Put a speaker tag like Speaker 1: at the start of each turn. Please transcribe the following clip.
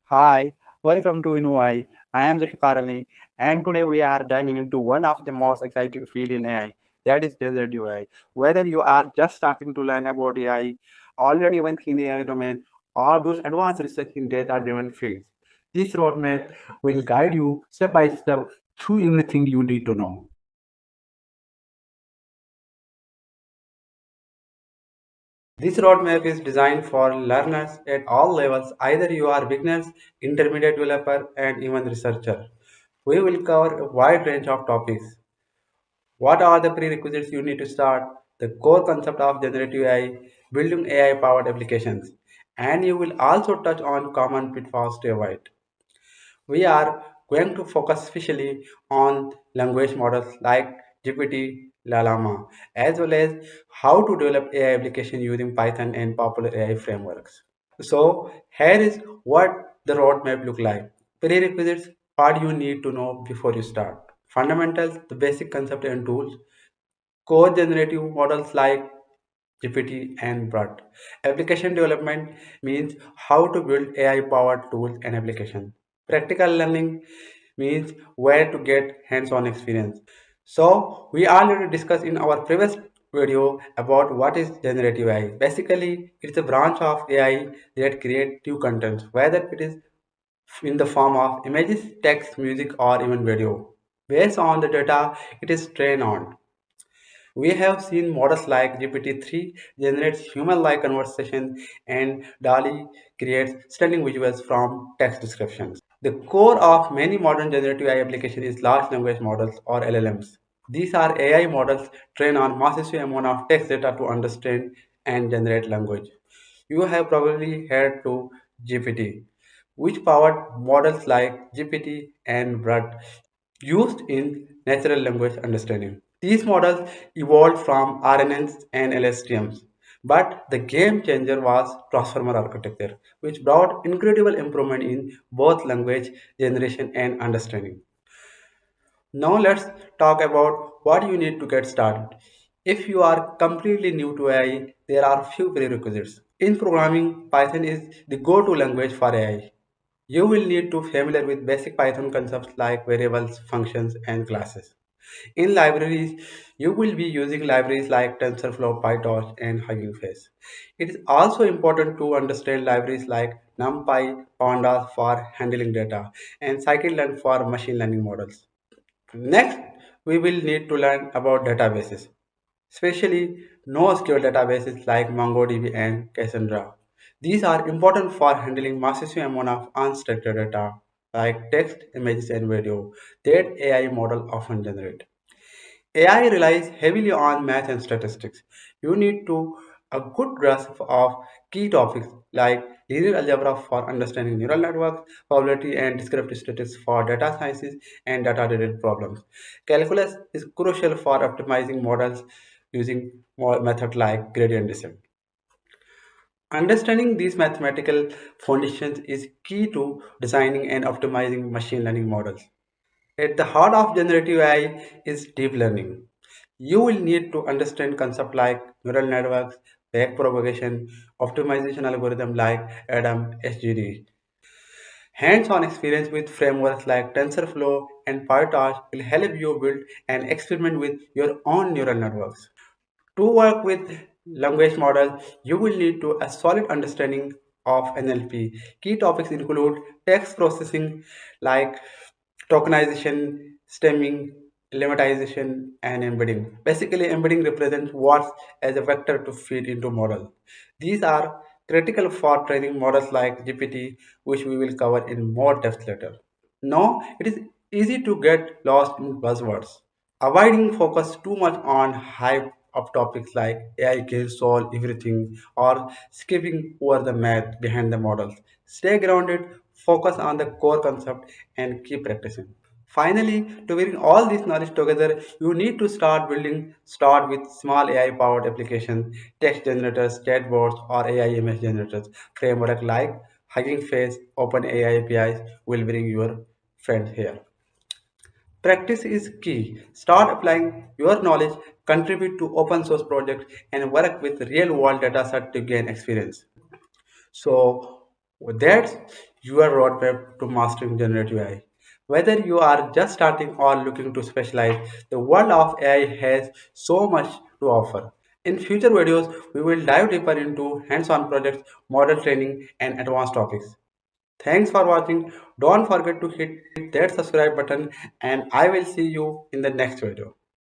Speaker 1: Hi, welcome to InnvoAI. I am Karani, and today we are diving into one of the most exciting fields in AI, that is generative AI. Whether you are just starting to learn about AI, already went in the AI domain, or those advanced research in data-driven fields, this roadmap will guide you step by step through everything you need to know. This roadmap is designed for learners at all levels, either you are beginners, intermediate developer, and even researcher. We will cover a wide range of topics. What are the prerequisites you need to start? The core concept of generative AI, building AI powered applications. And you will also touch on common pitfalls to avoid. We are going to focus especially on language models like GPT, Llama, as well as how to develop AI application using Python and popular AI frameworks. So here is what the roadmap look like. Prerequisites, what you need to know before you start. Fundamentals, the basic concept and tools. Core generative models like GPT and BRUT. Application development means how to build AI powered tools and applications. Practical learning means where to get hands-on experience. So we already discussed in our previous video about what is generative AI. Basically, it's a branch of AI that creates new content, whether it is in the form of images, text, music, or even video. Based on the data it is trained on. We have seen models like GPT-3 generates human-like conversation and DALI creates stunning visuals from text descriptions. The core of many modern generative AI applications is large language models or LLMs. These are AI models trained on massive amount of text data to understand and generate language. You have probably heard to GPT, which powered models like GPT and BRUT used in natural language understanding. These models evolved from RNNs and LSTMs, but the game changer was transformer architecture, which brought incredible improvement in both language generation and understanding. Now let's talk about what you need to get started. If you are completely new to AI, there are few prerequisites. In programming, Python is the go-to language for AI. You will need to familiar with basic Python concepts like variables, functions, and classes. In libraries, you will be using libraries like TensorFlow, PyTorch, and Hugging Face. It is also important to understand libraries like NumPy, Pandas for handling data, and Scikit-learn for machine learning models. Next, we will need to learn about databases, especially NoSQL databases like MongoDB and Cassandra. These are important for handling massive amount of unstructured data like text, images, and video that AI model often generate. AI relies heavily on math and statistics. You need to a good grasp of key topics like linear algebra for understanding neural networks, probability and descriptive statistics for data sciences and data-related problems. Calculus is crucial for optimizing models using methods like gradient descent. Understanding these mathematical foundations is key to designing and optimizing machine learning models. At the heart of generative AI is deep learning. You will need to understand concepts like neural networks, backpropagation, optimization algorithm like ADAM, SGD. Hands-on experience with frameworks like TensorFlow and PyTorch will help you build and experiment with your own neural networks. To work with language models, you will need to a solid understanding of NLP. Key topics include text processing like tokenization, stemming, lemmatization, and embedding. Basically, embedding represents words as a vector to feed into model. These are critical for training models like GPT, which we will cover in more depth later. Now, it is easy to get lost in buzzwords. Avoiding focus too much on hype of topics like AI can solve everything or skipping over the math behind the models. Stay grounded, focus on the core concept, and keep practicing. Finally, to bring all this knowledge together, you need to start with small AI powered applications, text generators, chatbots, or AI image generators. Framework like Hugging Face, OpenAI APIs will bring your friends here. Practice is key. Start applying your knowledge, contribute to open source projects, and work with real world data set to gain experience. So with that, your roadmap to mastering generative AI. Whether you are just starting or looking to specialize, the world of AI has so much to offer. In future videos, we will dive deeper into hands-on projects, model training, and advanced topics. Thanks for watching. Don't forget to hit that subscribe button, and I will see you in the next video.